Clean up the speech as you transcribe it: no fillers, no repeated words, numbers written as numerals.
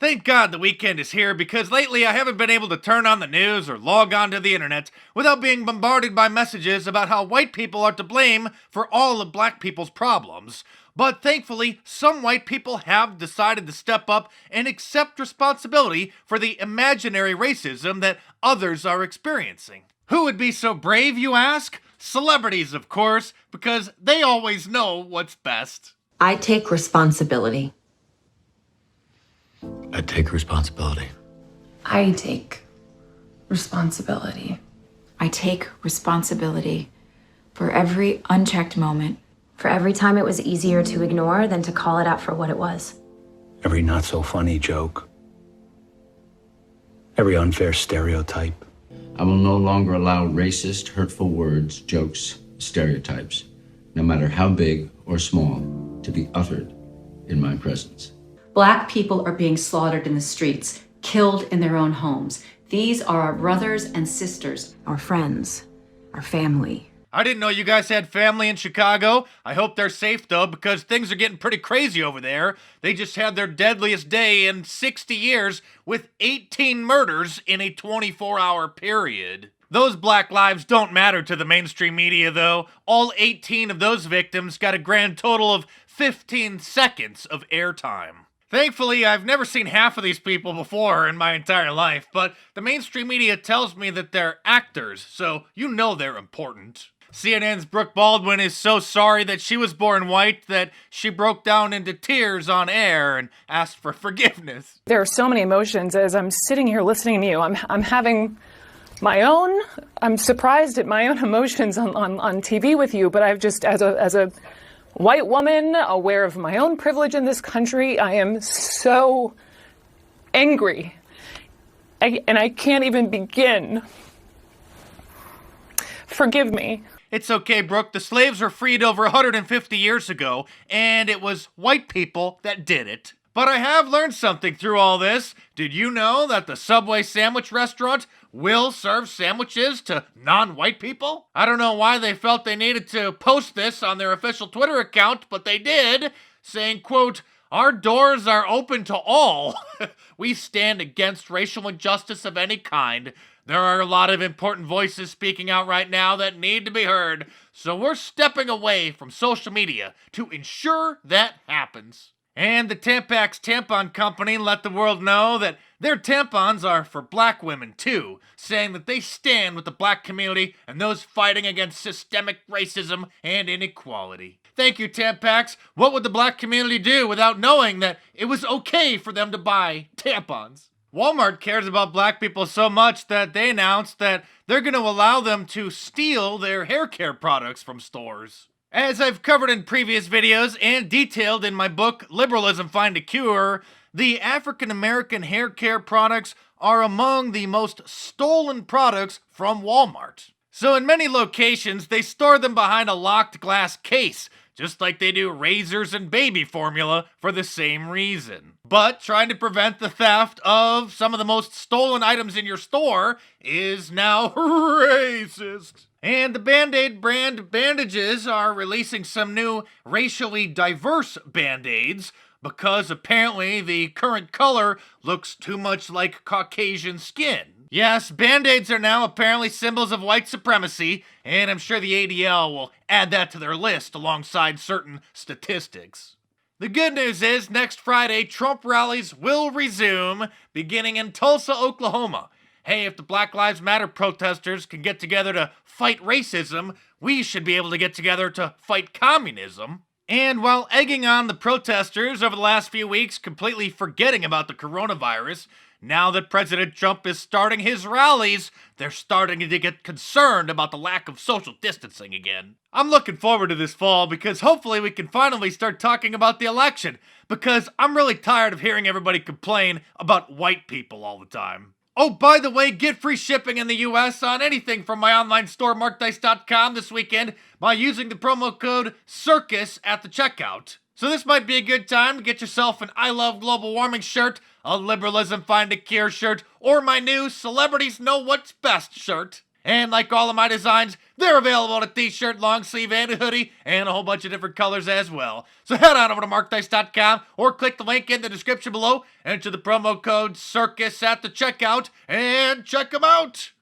Thank God the weekend is here because lately I haven't been able to turn on the news or log on to the internet without being bombarded by messages about how white people are to blame for all of black people's problems. But thankfully, some white people have decided to step up and accept responsibility for the imaginary racism that others are experiencing. Who would be so brave, you ask? Celebrities, of course, because they always know what's best. I take responsibility. I take responsibility. I take responsibility. I take responsibility for every unchecked moment. For every time it was easier to ignore than to call it out for what it was. Every not so funny joke. Every unfair stereotype. I will no longer allow racist, hurtful words, jokes, stereotypes, no matter how big or small, to be uttered in my presence. Black people are being slaughtered in the streets, killed in their own homes. These are our brothers and sisters. Our friends. Our family. I didn't know you guys had family in Chicago. I hope they're safe though, because things are getting pretty crazy over there. They just had their deadliest day in 60 years with 18 murders in a 24-hour period. Those black lives don't matter to the mainstream media though. All 18 of those victims got a grand total of 15 seconds of airtime. Thankfully, I've never seen half of these people before in my entire life, but the mainstream media tells me that they're actors, so you know they're important. CNN's Brooke Baldwin is so sorry that she was born white that she broke down into tears on air and asked for forgiveness. There are so many emotions as I'm sitting here listening to you. I'm having my own. I'm surprised at my own emotions on TV with you, but I've just, as a white woman, aware of my own privilege in this country, I am so angry. And I can't even begin. Forgive me. It's okay, Brooke. The slaves were freed over 150 years ago, and it was white people that did it. But I have learned something through all this. Did you know that the Subway sandwich restaurant will serve sandwiches to non-white people? I don't know why they felt they needed to post this on their official Twitter account, but they did, saying, quote, "Our doors are open to all. We stand against racial injustice of any kind. There are a lot of important voices speaking out right now that need to be heard, so we're stepping away from social media to ensure that happens." And the Tampax Tampon Company let the world know that their tampons are for black women too, saying that they stand with the black community and those fighting against systemic racism and inequality. Thank you, Tampax. What would the black community do without knowing that it was okay for them to buy tampons? Walmart cares about black people so much that they announced that they're going to allow them to steal their hair care products from stores. As I've covered in previous videos and detailed in my book, Liberalism Find a Cure, the African American hair care products are among the most stolen products from Walmart. So in many locations, they store them behind a locked glass case, just like they do razors and baby formula for the same reason. But trying to prevent the theft of some of the most stolen items in your store is now racist. And the Band-Aid brand bandages are releasing some new racially diverse Band-Aids because apparently the current color looks too much like Caucasian skin. Yes, Band-Aids are now apparently symbols of white supremacy, and I'm sure the ADL will add that to their list alongside certain statistics. The good news is, next Friday, Trump rallies will resume, beginning in Tulsa, Oklahoma. Hey, if the Black Lives Matter protesters can get together to fight racism, we should be able to get together to fight communism. And while egging on the protesters over the last few weeks, completely forgetting about the coronavirus, now that President Trump is starting his rallies, they're starting to get concerned about the lack of social distancing again. I'm looking forward to this fall because hopefully we can finally start talking about the election, because I'm really tired of hearing everybody complain about white people all the time. Oh, by the way, get free shipping in the US on anything from my online store, markdice.com, this weekend by using the promo code CIRCUS at the checkout. So this might be a good time to get yourself an I Love Global Warming shirt, a Liberalism Find a Cure shirt, or my new Celebrities Know What's Best shirt. And like all of my designs, they're available in a t-shirt, long sleeve, and a hoodie, and a whole bunch of different colors as well. So head on over to markdice.com or click the link in the description below, enter the promo code CIRCUS at the checkout, and check them out!